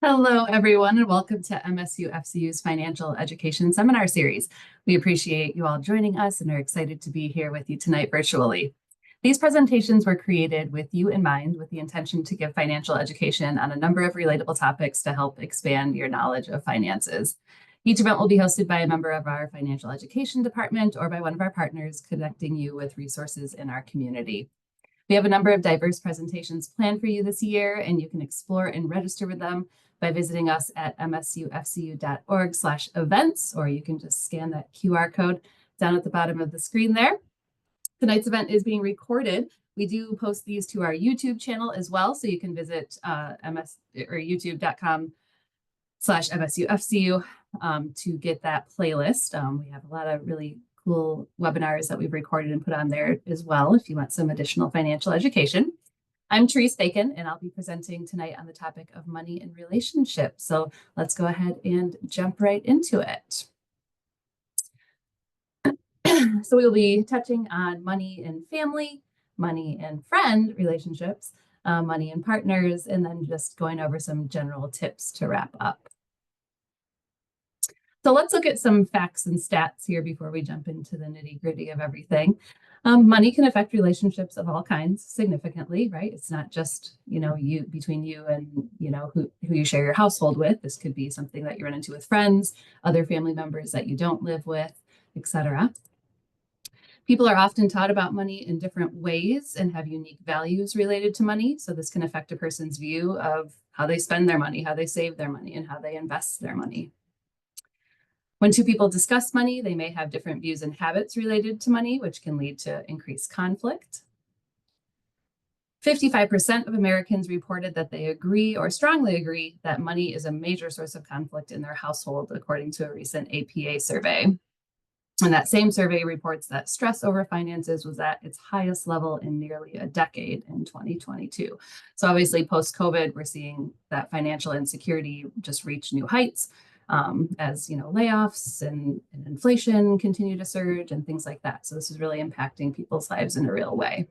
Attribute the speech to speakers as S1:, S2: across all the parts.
S1: Hello, everyone, and welcome to MSUFCU's Financial Education Seminar Series. We appreciate you all joining us and are excited to be here with you tonight virtually. These presentations were created with you in mind, with the intention to give financial education on a number of relatable topics to help expand your knowledge of finances. Each event will be hosted by a member of our financial education department or by one of our partners, connecting you with resources in our community. We have a number of diverse presentations planned for you this year, and you can explore and register with them by visiting us at msufcu.org/events, or you can just scan that QR code down at the bottom of the screen there. Tonight's event is being recorded. We do post these to our YouTube channel as well, so you can visit youtube.com/MSUFCU to get that playlist. We have a lot of really cool webinars that we've recorded and put on there as well if you want some additional financial education. I'm Therese Bacon, and I'll be presenting tonight on the topic of money and relationships. So let's go ahead and jump right into it. So we'll be touching on money and family, money and friend relationships, money and partners, and then just going over some general tips to wrap up. So let's look at some facts and stats here before we jump into the nitty-gritty of everything. Money can affect relationships of all kinds significantly, right? It's not just, between you and, who you share your household with. This could be something that you run into with friends, other family members that you don't live with, etc. People are often taught about money in different ways and have unique values related to money. So this can affect a person's view of how they spend their money, how they save their money, and how they invest their money. When two people discuss money, they may have different views and habits related to money, which can lead to increased conflict. 55% of Americans reported that they agree or strongly agree that money is a major source of conflict in their household, according to a recent APA survey. And that same survey reports that stress over finances was at its highest level in nearly a decade in 2022. So obviously post-COVID, we're seeing that financial insecurity just reach new heights. As layoffs and inflation continue to surge and things like that. So this is really impacting people's lives in a real way.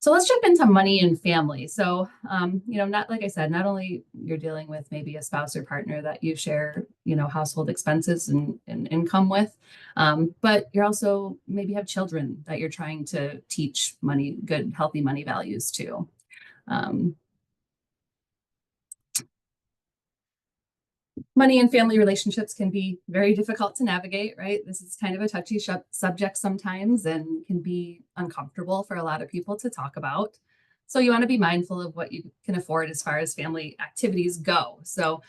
S1: So let's jump into money and family. So, not like I said, not only you're dealing with maybe a spouse or partner that you share, household expenses and income with, but you're also maybe have children that you're trying to teach good, healthy money values to. Money and family relationships can be very difficult to navigate, right? This is kind of a touchy subject sometimes and can be uncomfortable for a lot of people to talk about. So you want to be mindful of what you can afford as far as family activities go. So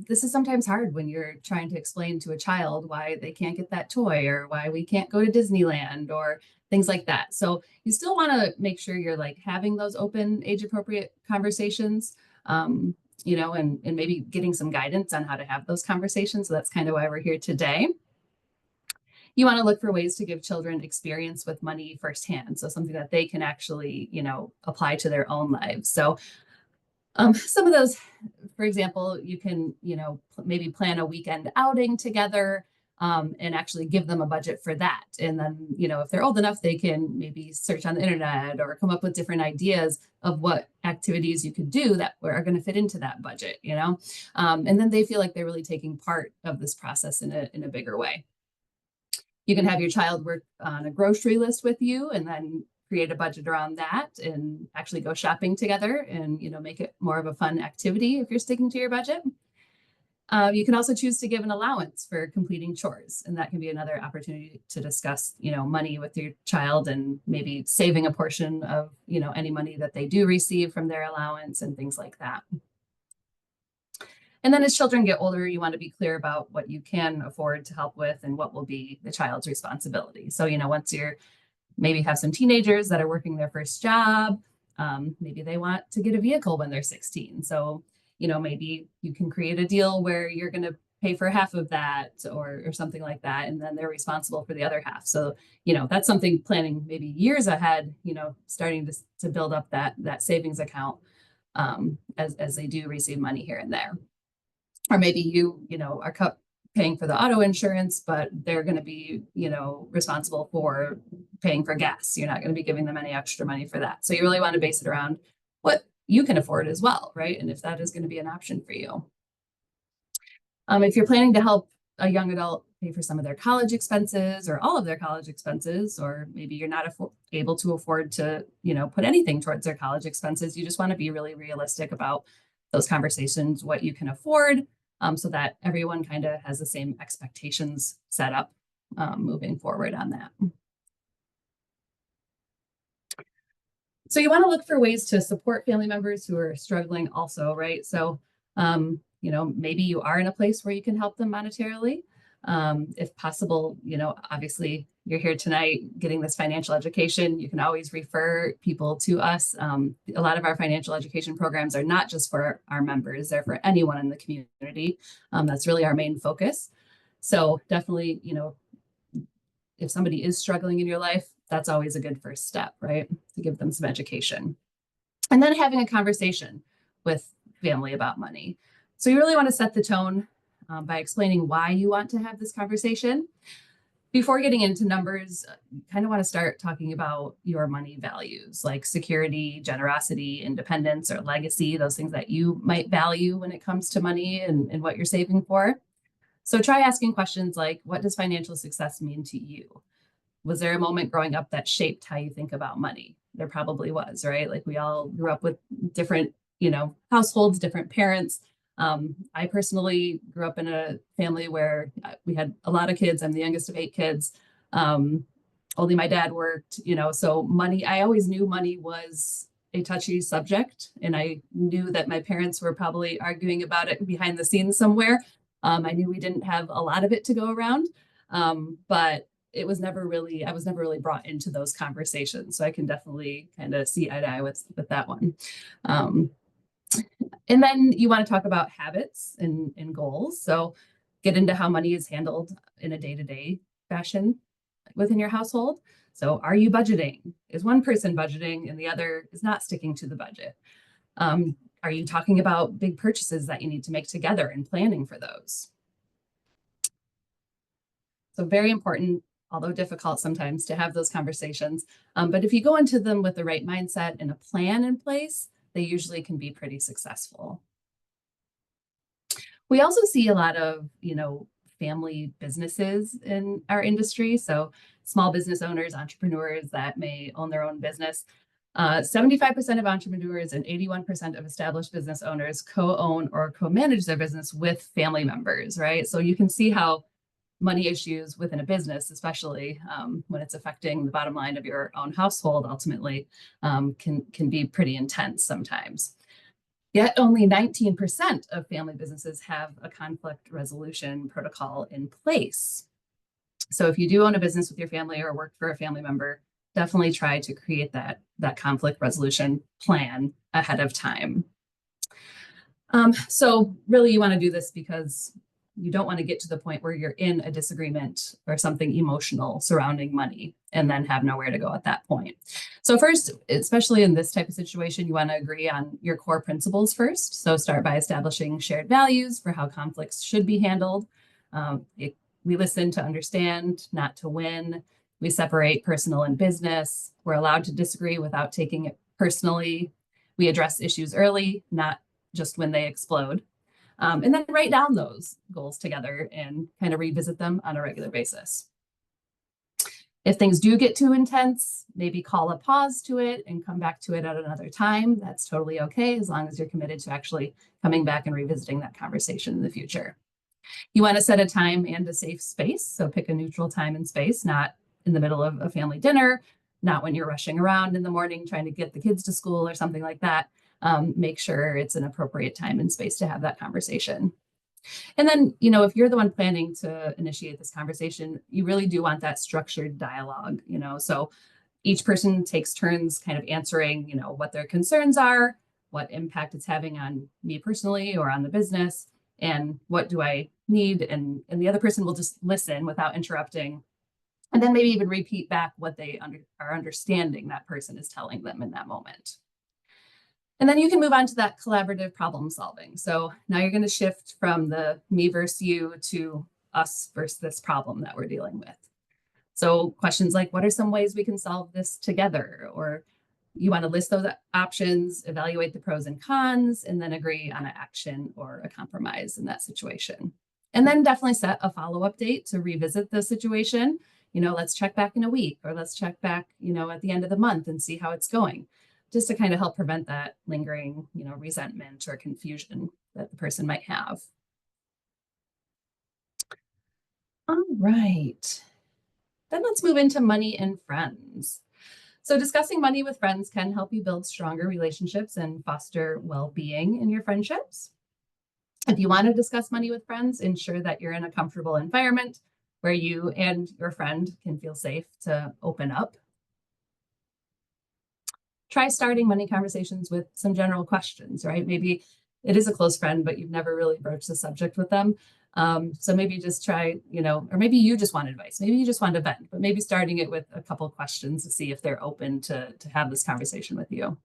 S1: this is sometimes hard when you're trying to explain to a child why they can't get that toy or why we can't go to Disneyland or things like that. So you still want to make sure you're having those open, age-appropriate conversations. And maybe getting some guidance on how to have those conversations. So that's kind of why we're here today. You want to look for ways to give children experience with money firsthand. So something that they can actually, apply to their own lives. So some of those, for example, you can, maybe plan a weekend outing together. And actually give them a budget for that. And then, if they're old enough, they can maybe search on the internet or come up with different ideas of what activities you could do that are going to fit into that budget, and then they feel like they're really taking part of this process in a bigger way. You can have your child work on a grocery list with you and then create a budget around that and actually go shopping together and, make it more of a fun activity if you're sticking to your budget. You can also choose to give an allowance for completing chores, and that can be another opportunity to discuss, money with your child and maybe saving a portion of, any money that they do receive from their allowance and things like that. And then as children get older, you want to be clear about what you can afford to help with and what will be the child's responsibility. So, once you're maybe have some teenagers that are working their first job, maybe they want to get a vehicle when they're 16. So maybe you can create a deal where you're going to pay for half of that or something like that. And then they're responsible for the other half. So, that's something planning maybe years ahead, starting to build up that savings account as they do receive money here and there. Or maybe you are paying for the auto insurance, but they're going to be, responsible for paying for gas. You're not going to be giving them any extra money for that. So you really want to base it around what you can afford as well, right? And if that is going to be an option for you. If you're planning to help a young adult pay for some of their college expenses or all of their college expenses, or maybe you're not able to afford to, put anything towards their college expenses, you just want to be really realistic about those conversations, what you can afford, so that everyone kind of has the same expectations set up moving forward on that. So you want to look for ways to support family members who are struggling also, right? So, maybe you are in a place where you can help them monetarily. If possible, obviously you're here tonight getting this financial education. You can always refer people to us. A lot of our financial education programs are not just for our members, they're for anyone in the community. That's really our main focus. So definitely, if somebody is struggling in your life, that's always a good first step, right? To give them some education. And then having a conversation with family about money. So you really want to set the tone by explaining why you want to have this conversation. Before getting into numbers, you kind of want to start talking about your money values, like security, generosity, independence, or legacy, those things that you might value when it comes to money and what you're saving for. So try asking questions like, what does financial success mean to you? Was there a moment growing up that shaped how you think about money? There probably was, right? Like we all grew up with different, households, different parents. I personally grew up in a family where we had a lot of kids. I'm the youngest of 8 kids. Only my dad worked, so money, I always knew money was a touchy subject. And I knew that my parents were probably arguing about it behind the scenes somewhere. I knew we didn't have a lot of it to go around, but I was never really brought into those conversations. So I can definitely kind of see eye to eye with that one. And then you want to talk about habits and goals. So get into how money is handled in a day-to-day fashion within your household. So are you budgeting? Is one person budgeting and the other is not sticking to the budget? Are you talking about big purchases that you need to make together and planning for those? So very important, although difficult sometimes, to have those conversations. But if you go into them with the right mindset and a plan in place, they usually can be pretty successful. We also see a lot of, family businesses in our industry. So small business owners, entrepreneurs that may own their own business. 75% of entrepreneurs and 81% of established business owners co-own or co-manage their business with family members, right? So you can see how money issues within a business, especially when it's affecting the bottom line of your own household, ultimately can be pretty intense sometimes. Yet only 19% of family businesses have a conflict resolution protocol in place. So if you do own a business with your family or work for a family member, definitely try to create that conflict resolution plan ahead of time. So really you want to do this because you don't want to get to the point where you're in a disagreement or something emotional surrounding money and then have nowhere to go at that point. So first, especially in this type of situation, you want to agree on your core principles first. So start by establishing shared values for how conflicts should be handled. We listen to understand, not to win. We separate personal and business. We're allowed to disagree without taking it personally. We address issues early, not just when they explode. And then write down those goals together and kind of revisit them on a regular basis. If things do get too intense, maybe call a pause to it and come back to it at another time. That's totally okay, as long as you're committed to actually coming back and revisiting that conversation in the future. You want to set a time and a safe space. So pick a neutral time and space, not in the middle of a family dinner, not when you're rushing around in the morning trying to get the kids to school or something like that. Make sure it's an appropriate time and space to have that conversation. And then, if you're the one planning to initiate this conversation, you really do want that structured dialogue, so each person takes turns kind of answering, what their concerns are, what impact it's having on me personally or on the business, and what do I need? And the other person will just listen without interrupting. And then maybe even repeat back what they are understanding that person is telling them in that moment. And then you can move on to that collaborative problem solving. So now you're going to shift from the me versus you to us versus this problem that we're dealing with. So questions like, what are some ways we can solve this together? Or, You want to list those options, evaluate the pros and cons, and then agree on an action or a compromise in that situation. And then definitely set a follow-up date to revisit the situation. Let's check back in a week, or let's check back, at the end of the month and see how it's going, just to kind of help prevent that lingering, resentment or confusion that the person might have. All right. Then let's move into money and friends. So discussing money with friends can help you build stronger relationships and foster well-being in your friendships. If you want to discuss money with friends, ensure that you're in a comfortable environment where you and your friend can feel safe to open up. Try starting money conversations with some general questions, right? Maybe it is a close friend, but you've never really broached the subject with them. So maybe just try, or maybe you just want advice. Maybe you just want to vent, but maybe starting it with a couple of questions to see if they're open to have this conversation with you.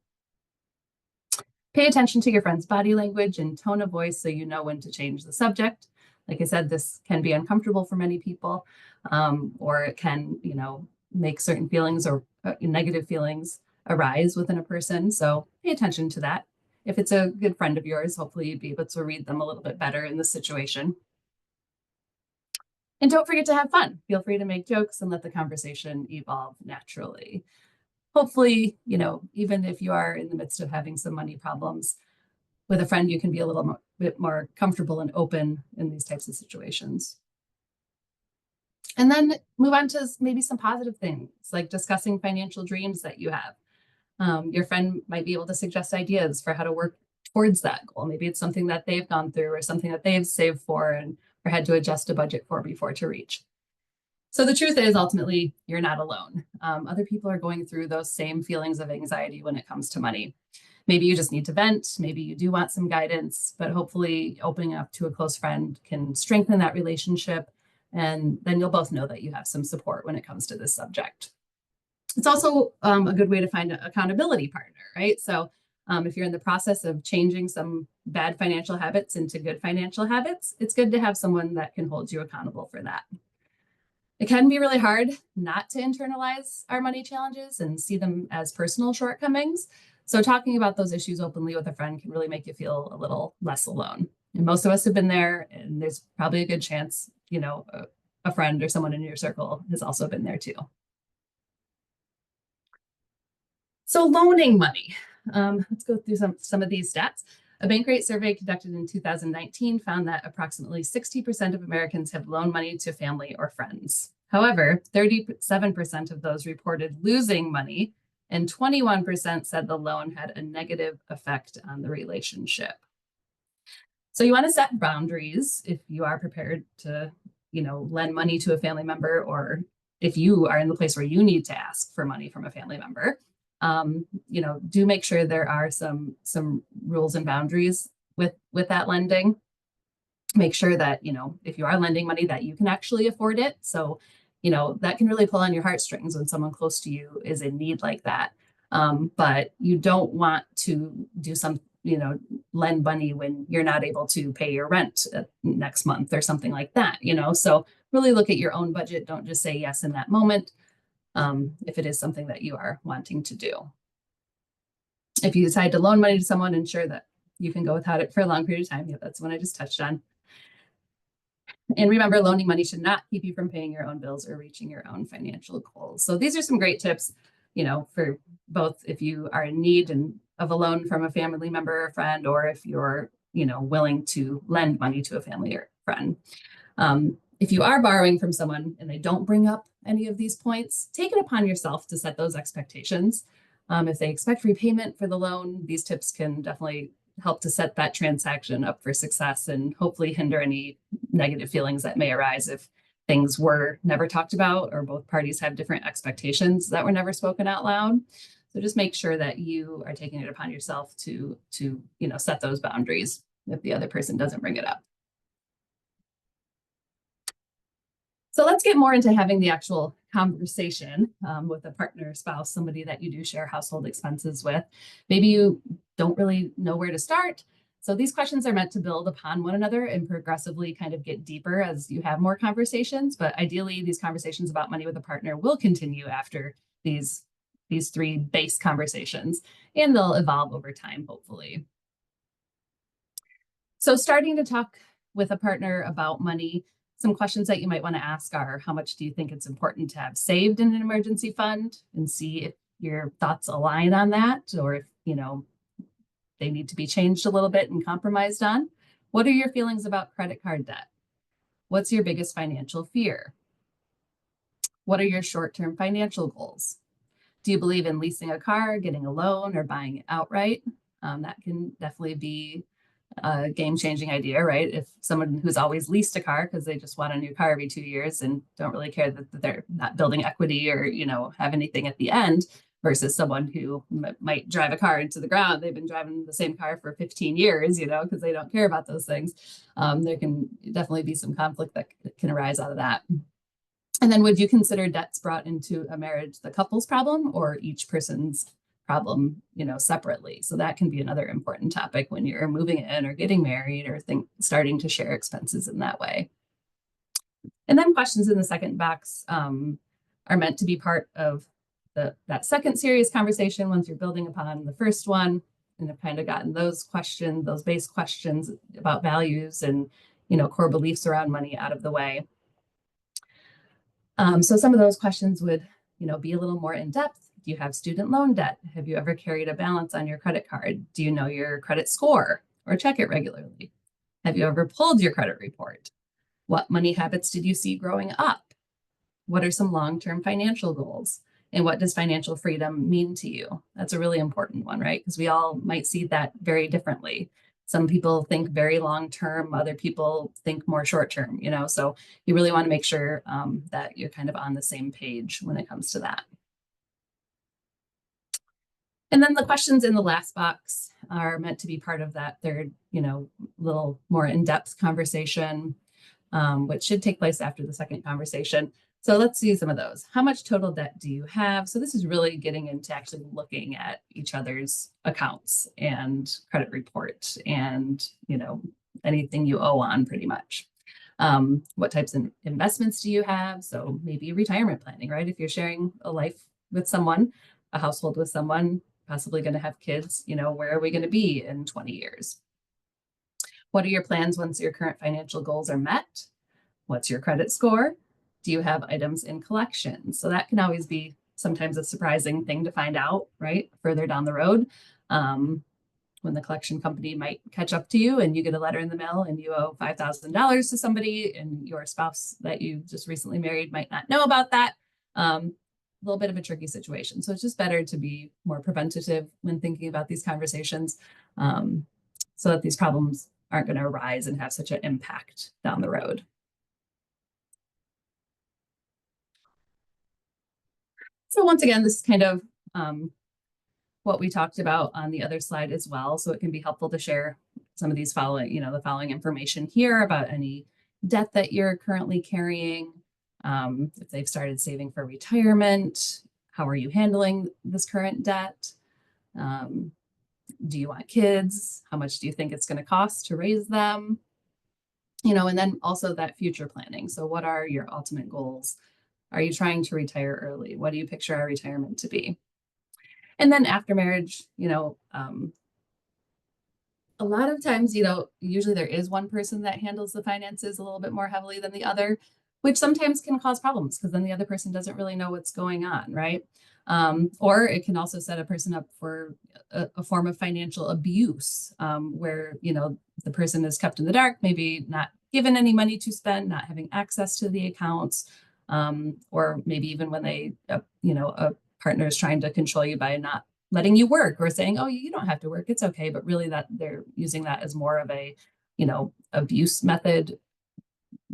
S1: Pay attention to your friend's body language and tone of voice so you know when to change the subject. Like I said, this can be uncomfortable for many people, or it can, make certain feelings or negative feelings arise within a person. So pay attention to that. If it's a good friend of yours, hopefully you'd be able to read them a little bit better in this situation. And don't forget to have fun. Feel free to make jokes and let the conversation evolve naturally. Hopefully, even if you are in the midst of having some money problems with a friend, you can be a little bit more comfortable and open in these types of situations. And then move on to maybe some positive things, like discussing financial dreams that you have. Your friend might be able to suggest ideas for how to work towards that goal. Maybe it's something that they've gone through or something that they've saved for and or had to adjust a budget for before to reach. So the truth is, ultimately, you're not alone. Other people are going through those same feelings of anxiety when it comes to money. Maybe you just need to vent. Maybe you do want some guidance, but hopefully opening up to a close friend can strengthen that relationship. And then you'll both know that you have some support when it comes to this subject. It's also a good way to find an accountability partner, right? So if you're in the process of changing some bad financial habits into good financial habits, it's good to have someone that can hold you accountable for that. It can be really hard not to internalize our money challenges and see them as personal shortcomings. So talking about those issues openly with a friend can really make you feel a little less alone. And most of us have been there, and there's probably a good chance, a friend or someone in your circle has also been there too. So loaning money. Let's go through some of these stats. A Bankrate survey conducted in 2019 found that approximately 60% of Americans have loaned money to family or friends. However, 37% of those reported losing money, and 21% said the loan had a negative effect on the relationship. So you want to set boundaries if you are prepared to, lend money to a family member, or if you are in the place where you need to ask for money from a family member. Do make sure there are some rules and boundaries with that lending. Make sure that, if you are lending money, that you can actually afford it. So, that can really pull on your heartstrings when someone close to you is in need like that. But you don't want to do lend money when you're not able to pay your rent next month or something like that, So really look at your own budget. Don't just say yes in that moment. If it is something that you are wanting to do. If you decide to loan money to someone, ensure that you can go without it for a long period of time. Yeah, that's what I just touched on. And remember, loaning money should not keep you from paying your own bills or reaching your own financial goals. So these are some great tips, for both if you are in need of a loan from a family member or friend, or if you're, willing to lend money to a family or friend. If you are borrowing from someone and they don't bring up any of these points, take it upon yourself to set those expectations. If they expect repayment for the loan, these tips can definitely help to set that transaction up for success and hopefully hinder any negative feelings that may arise if things were never talked about or both parties have different expectations that were never spoken out loud. So just make sure that you are taking it upon yourself to set those boundaries if the other person doesn't bring it up. So let's get more into having the actual conversation with a partner, spouse, somebody that you do share household expenses with. Maybe you don't really know where to start. So these questions are meant to build upon one another and progressively kind of get deeper as you have more conversations. But ideally, these conversations about money with a partner will continue after these these three base conversations, and they'll evolve over time, hopefully. So starting to talk with a partner about money, some questions that you might want to ask are, how much do you think it's important to have saved in an emergency fund, and see if your thoughts align on that, or if, they need to be changed a little bit and compromised on. What are your feelings about credit card debt? What's your biggest financial fear? What are your short-term financial goals? Do you believe in leasing a car, getting a loan, or buying it outright? That can definitely be a game-changing idea, right? If someone who's always leased a car because they just want a new car every 2 years and don't really care that they're not building equity or, have anything at the end, versus someone who might drive a car into the ground. They've been driving the same car for 15 years, because they don't care about those things. There can definitely be some conflict that can arise out of that. And then, would you consider debts brought into a marriage the couple's problem or each person's problem, separately? So that can be another important topic when you're moving in or getting married or starting to share expenses in that way. And then questions in the second box are meant to be part of that second serious conversation once you're building upon the first one, and have kind of gotten those questions, those base questions about values and, core beliefs around money out of the way. So some of those questions would, be a little more in depth. Do you have student loan debt? Have you ever carried a balance on your credit card? Do you know your credit score or check it regularly? Have you ever pulled your credit report? What money habits did you see growing up? What are some long-term financial goals? And what does financial freedom mean to you? That's a really important one, right? Because we all might see that very differently. Some people think very long-term, other people think more short-term, so you really want to make sure that you're kind of on the same page when it comes to that. And then the questions in the last box are meant to be part of that third, little more in-depth conversation, which should take place after the second conversation. So let's see some of those. How much total debt do you have? So this is really getting into actually looking at each other's accounts and credit report and, anything you owe on pretty much. What types of investments do you have? So maybe retirement planning, right? If you're sharing a life with someone, a household with someone, possibly going to have kids, where are we going to be in 20 years? What are your plans once your current financial goals are met? What's your credit score? Do you have items in collections? So that can always be sometimes a surprising thing to find out, right? Further down the road, when the collection company might catch up to you and you get a letter in the mail and you owe $5,000 to somebody, and your spouse that you just recently married might not know about that. A little bit of a tricky situation. So it's just better to be more preventative when thinking about these conversations, so that these problems aren't going to arise and have such an impact down the road. So once again, this is kind of what we talked about on the other slide as well. So it can be helpful to share some of these the following information here about any debt that you're currently carrying, if they've started saving for retirement, how are you handling this current debt? Do you want kids? How much do you think it's going to cost to raise them? And then also that future planning. So what are your ultimate goals? Are you trying to retire early? What do you picture our retirement to be? And then after marriage, a lot of times, usually there is one person that handles the finances a little bit more heavily than the other, which sometimes can cause problems because then the other person doesn't really know what's going on, right? Or it can also set a person up for a form of financial abuse, where, the person is kept in the dark, maybe not given any money to spend, not having access to the accounts, or maybe even when they, a partner is trying to control you by not letting you work or saying, oh, you don't have to work, it's okay. But really that they're using that as more of a, abuse method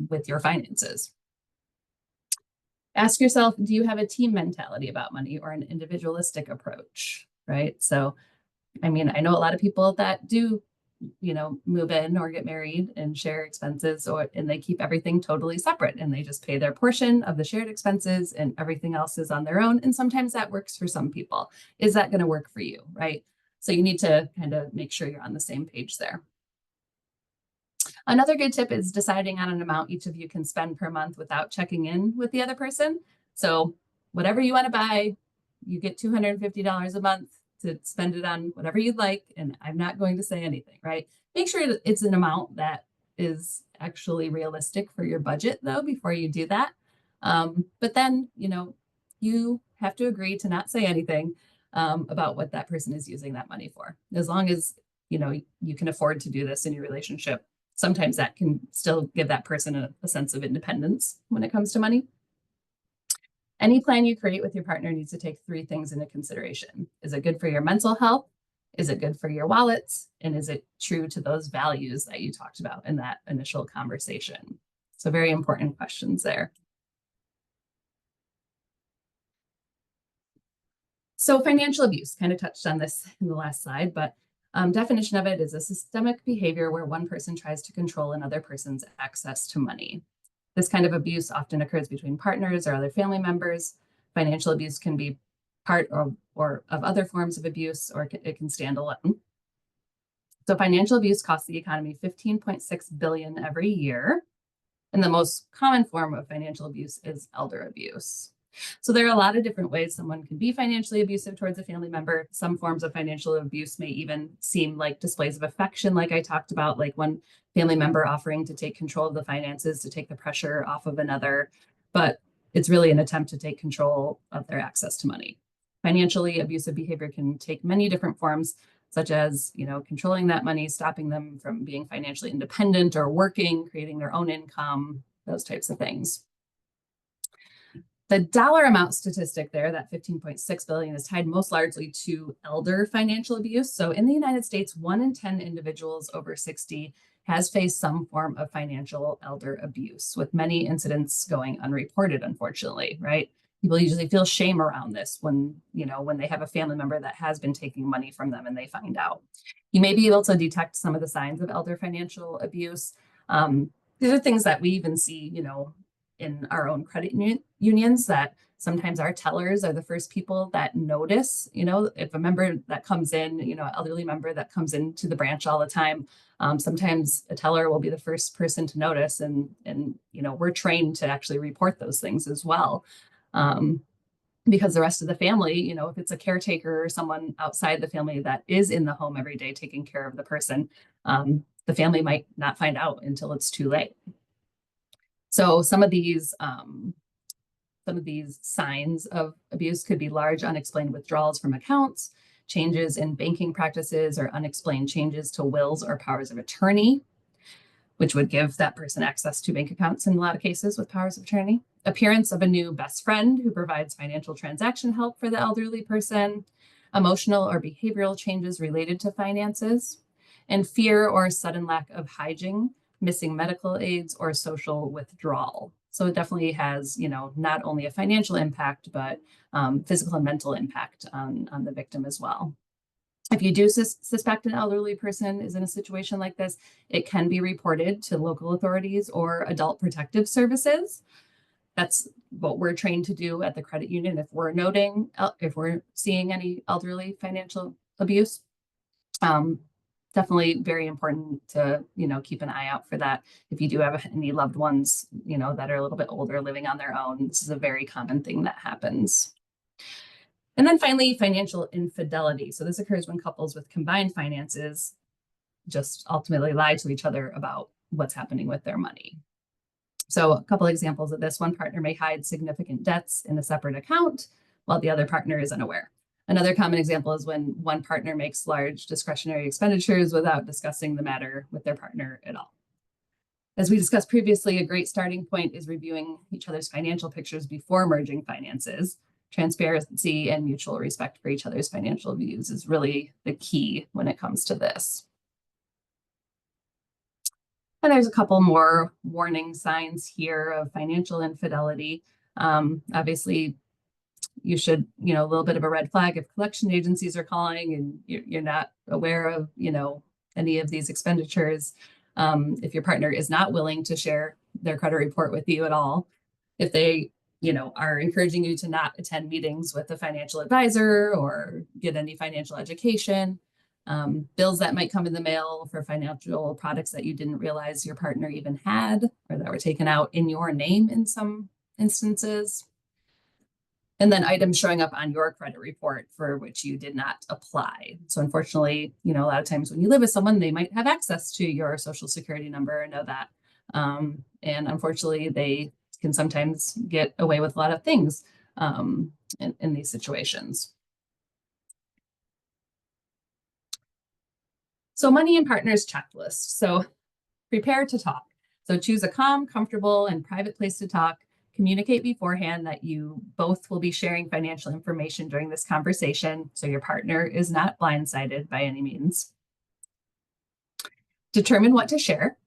S1: with your finances. Ask yourself, do you have a team mentality about money or an individualistic approach, right? So, I know a lot of people that do, move in or get married and share expenses, and they keep everything totally separate and they just pay their portion of the shared expenses and everything else is on their own. And sometimes that works for some people. Is that going to work for you, right? So you need to kind of make sure you're on the same page there. Another good tip is deciding on an amount each of you can spend per month without checking in with the other person. So whatever you want to buy, you get $250 a month to spend it on whatever you'd like, and I'm not going to say anything, right? Make sure it's an amount that is actually realistic for your budget, though, before you do that. But then, you have to agree to not say anything about what that person is using that money for. As long as, you can afford to do this in your relationship, sometimes that can still give that person a sense of independence when it comes to money. Any plan you create with your partner needs to take three things into consideration. Is it good for your mental health? Is it good for your wallets? And is it true to those values that you talked about in that initial conversation? So very important questions there. So financial abuse, kind of touched on this in the last slide, but definition of it is a systemic behavior where one person tries to control another person's access to money. This kind of abuse often occurs between partners or other family members. Financial abuse can be part of other forms of abuse, or it can stand alone. So financial abuse costs the economy $15.6 billion every year. And the most common form of financial abuse is elder abuse. So there are a lot of different ways someone can be financially abusive towards a family member. Some forms of financial abuse may even seem like displays of affection, like I talked about, like one family member offering to take control of the finances, to take the pressure off of another. But it's really an attempt to take control of their access to money. Financially abusive behavior can take many different forms, such as, controlling that money, stopping them from being financially independent or working, creating their own income, those types of things. The dollar amount statistic there, that 15.6 billion, is tied most largely to elder financial abuse. So in the United States, 1 in 10 individuals over 60 has faced some form of financial elder abuse, with many incidents going unreported, unfortunately, right? People usually feel shame around this when they have a family member that has been taking money from them and they find out. You may be able to detect some of the signs of elder financial abuse. These are things that we even see, in our own credit unions, that sometimes our tellers are the first people that notice, if a member that comes in, elderly member that comes into the branch all the time, sometimes a teller will be the first person to notice, and we're trained to actually report those things as well. Because the rest of the family, if it's a caretaker or someone outside the family that is in the home every day taking care of the person, the family might not find out until it's too late. So some of these signs of abuse could be large unexplained withdrawals from accounts, changes in banking practices, or unexplained changes to wills or powers of attorney, which would give that person access to bank accounts in a lot of cases with powers of attorney. Appearance of a new best friend who provides financial transaction help for the elderly person, emotional or behavioral changes related to finances, and fear or sudden lack of hygiene, missing medical aids, or social withdrawal. So it definitely has, not only a financial impact, but physical and mental impact on the victim as well. If you do suspect an elderly person is in a situation like this, it can be reported to local authorities or adult protective services. That's what we're trained to do at the credit union if we're seeing any elderly financial abuse. Definitely very important to, keep an eye out for that. If you do have any loved ones, that are a little bit older living on their own, this is a very common thing that happens. And then finally, financial infidelity. So this occurs when couples with combined finances just ultimately lie to each other about what's happening with their money. So a couple examples of this: one partner may hide significant debts in a separate account while the other partner is unaware. Another common example is when one partner makes large discretionary expenditures without discussing the matter with their partner at all. As we discussed previously, a great starting point is reviewing each other's financial pictures before merging finances. Transparency and mutual respect for each other's financial views is really the key when it comes to this. And there's a couple more warning signs here of financial infidelity. Obviously, you should, a little bit of a red flag if collection agencies are calling and you're not aware of, any of these expenditures. If your partner is not willing to share their credit report with you at all, if they, are encouraging you to not attend meetings with a financial advisor or get any financial education, bills that might come in the mail for financial products that you didn't realize your partner even had, or that were taken out in your name in some instances. And then items showing up on your credit report for which you did not apply. So unfortunately, a lot of times when you live with someone, they might have access to your social security number and know that. And unfortunately, they can sometimes get away with a lot of things in these situations. So money and partners checklist. So prepare to talk. So choose a calm, comfortable, and private place to talk. Communicate beforehand that you both will be sharing financial information during this conversation, so your partner is not blindsided by any means. Determine what to share.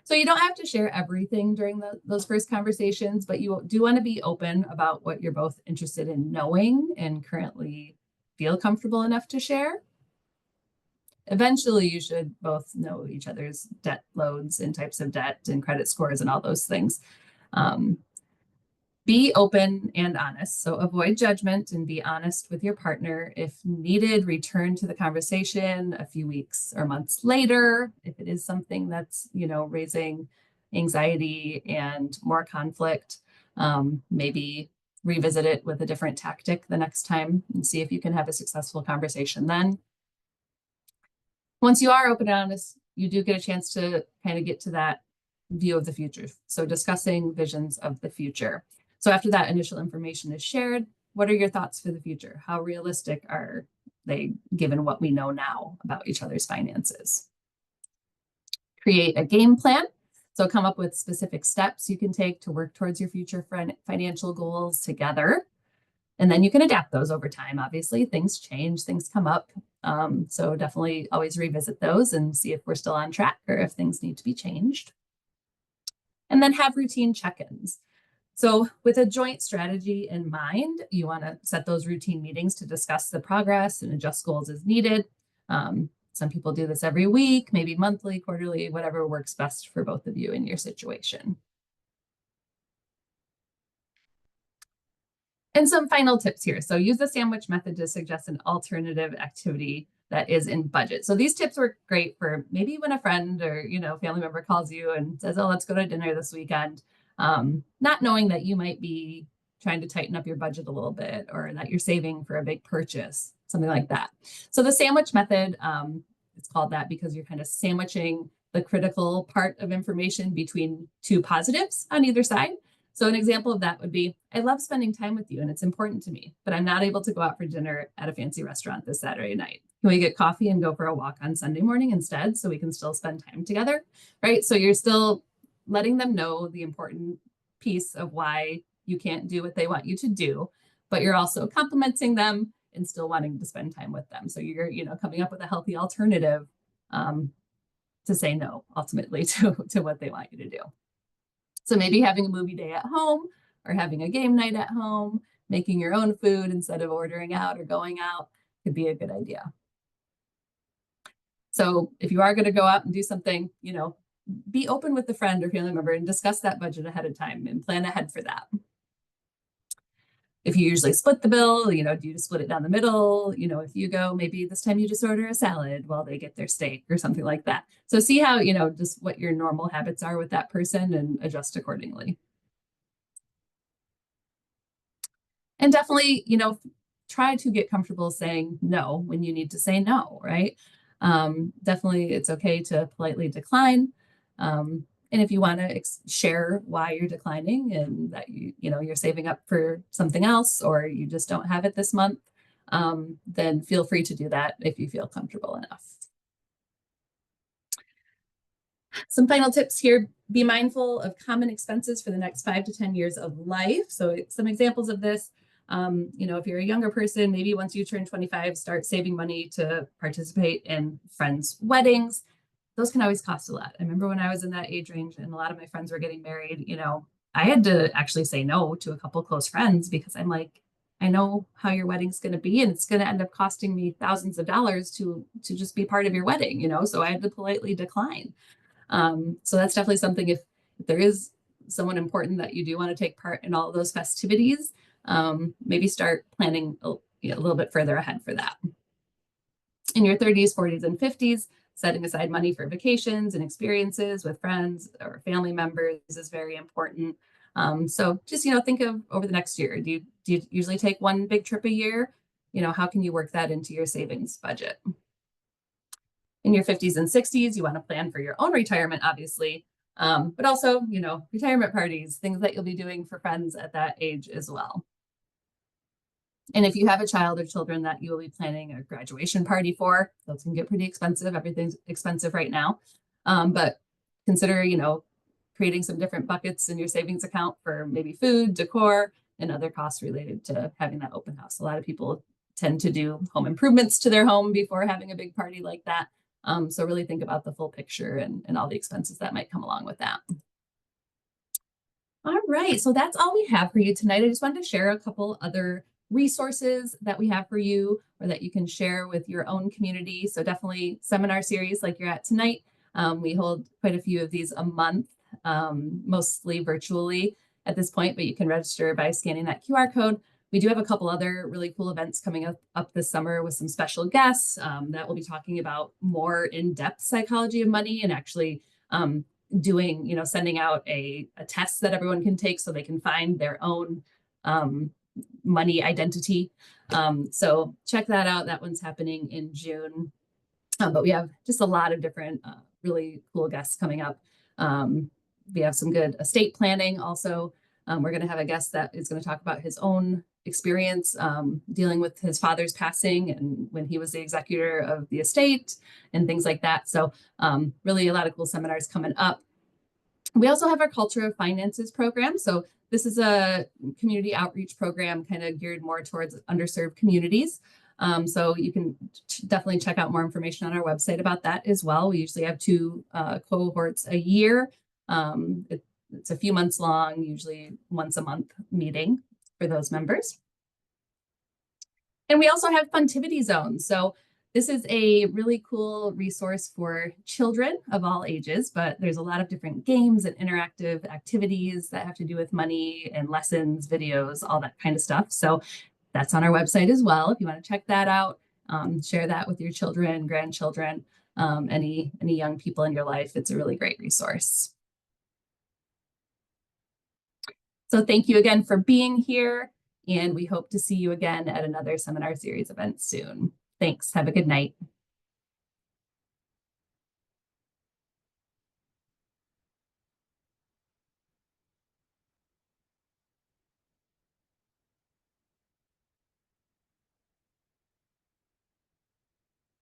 S1: So you don't have to share everything during those first conversations, but you do want to be open about what you're both interested in knowing and currently feel comfortable enough to share. Eventually, you should both know each other's debt loads and types of debt and credit scores and all those things. Be open and honest. So avoid judgment and be honest with your partner. If needed, return to the conversation a few weeks or months later. If it is something that's, raising anxiety and more conflict, maybe revisit it with a different tactic the next time and see if you can have a successful conversation then. Once you are open and honest, you do get a chance to kind of get to that view of the future. So discussing visions of the future. So after that initial information is shared, what are your thoughts for the future? How realistic are they given what we know now about each other's finances? Create a game plan. So come up with specific steps you can take to work towards your future financial goals together. And then you can adapt those over time. Obviously, things change, things come up. So definitely always revisit those and see if we're still on track or if things need to be changed. And then have routine check-ins. So with a joint strategy in mind, you want to set those routine meetings to discuss the progress and adjust goals as needed. Some people do this every week, maybe monthly, quarterly, whatever works best for both of you in your situation. And some final tips here. So use the sandwich method to suggest an alternative activity that is in budget. So these tips work great for maybe when a friend or family member calls you and says, oh, let's go to dinner this weekend. Not knowing that you might be trying to tighten up your budget a little bit or that you're saving for a big purchase, something like that. So the sandwich method, it's called that because you're kind of sandwiching the critical part of information between two positives on either side. So an example of that would be, I love spending time with you and it's important to me, but I'm not able to go out for dinner at a fancy restaurant this Saturday night. Can we get coffee and go for a walk on Sunday morning instead so we can still spend time together, right? So you're still letting them know the important piece of why you can't do what they want you to do, but you're also complimenting them and still wanting to spend time with them. So you're, coming up with a healthy alternative to say no, ultimately, to what they want you to do. So maybe having a movie day at home or having a game night at home, making your own food instead of ordering out or going out could be a good idea. So if you are going to go out and do something, be open with the friend or family member and discuss that budget ahead of time and plan ahead for that. If you usually split the bill, do you just split it down the middle? If you go, maybe this time you just order a salad while they get their steak or something like that. So see how, just what your normal habits are with that person and adjust accordingly. And definitely, try to get comfortable saying no when you need to say no, right? Definitely it's okay to politely decline. And if you want to share why you're declining and that you're saving up for something else or you just don't have it this month, then feel free to do that if you feel comfortable enough. Some final tips here. Be mindful of common expenses for the next 5 to 10 years of life. So some examples of this, if you're a younger person, maybe once you turn 25, start saving money to participate in friends' weddings. Those can always cost a lot. I remember when I was in that age range and a lot of my friends were getting married, I had to actually say no to a couple close friends because I'm like, I know how your wedding's going to be and it's going to end up costing me thousands of dollars to just be part of your wedding, so I had to politely decline. So that's definitely something if there is someone important that you do want to take part in all of those festivities, maybe start planning a little bit further ahead for that. In your 30s, 40s, and 50s, setting aside money for vacations and experiences with friends or family members is very important. So just, think of over the next year. Do you usually take one big trip a year? How can you work that into your savings budget? In your 50s and 60s, you want to plan for your own retirement, obviously, but also, retirement parties, things that you'll be doing for friends at that age as well. And if you have a child or children that you will be planning a graduation party for, those can get pretty expensive. Everything's expensive right now. But consider, creating some different buckets in your savings account for maybe food, decor, and other costs related to having that open house. A lot of people tend to do home improvements to their home before having a big party like that. So really think about the full picture and all the expenses that might come along with that. All right, so that's all we have for you tonight. I just wanted to share a couple other resources that we have for you or that you can share with your own community. So definitely seminar series like you're at tonight. We hold quite a few of these a month, mostly virtually at this point, but you can register by scanning that QR code. We do have a couple other really cool events coming up this summer with some special guests that will be talking about more in-depth psychology of money and actually doing, sending out a test that everyone can take so they can find their own money identity. So check that out. That one's happening in June. But we have just a lot of different really cool guests coming up. We have some good estate planning also. We're going to have a guest that is going to talk about his own experience dealing with his father's passing and when he was the executor of the estate and things like that. So really a lot of cool seminars coming up. We also have our Culture of Finances program. So this is a community outreach program kind of geared more towards underserved communities. So you can definitely check out more information on our website about that as well. We usually have 2 cohorts a year. It's a few months long, usually once a month meeting for those members. And we also have Funtivity Zones. So this is a really cool resource for children of all ages, but there's a lot of different games and interactive activities that have to do with money and lessons, videos, all that kind of stuff. So that's on our website as well. If you want to check that out, share that with your children, grandchildren, any young people in your life. It's a really great resource. So thank you again for being here, and we hope to see you again at another seminar series event soon. Thanks. Have a good night.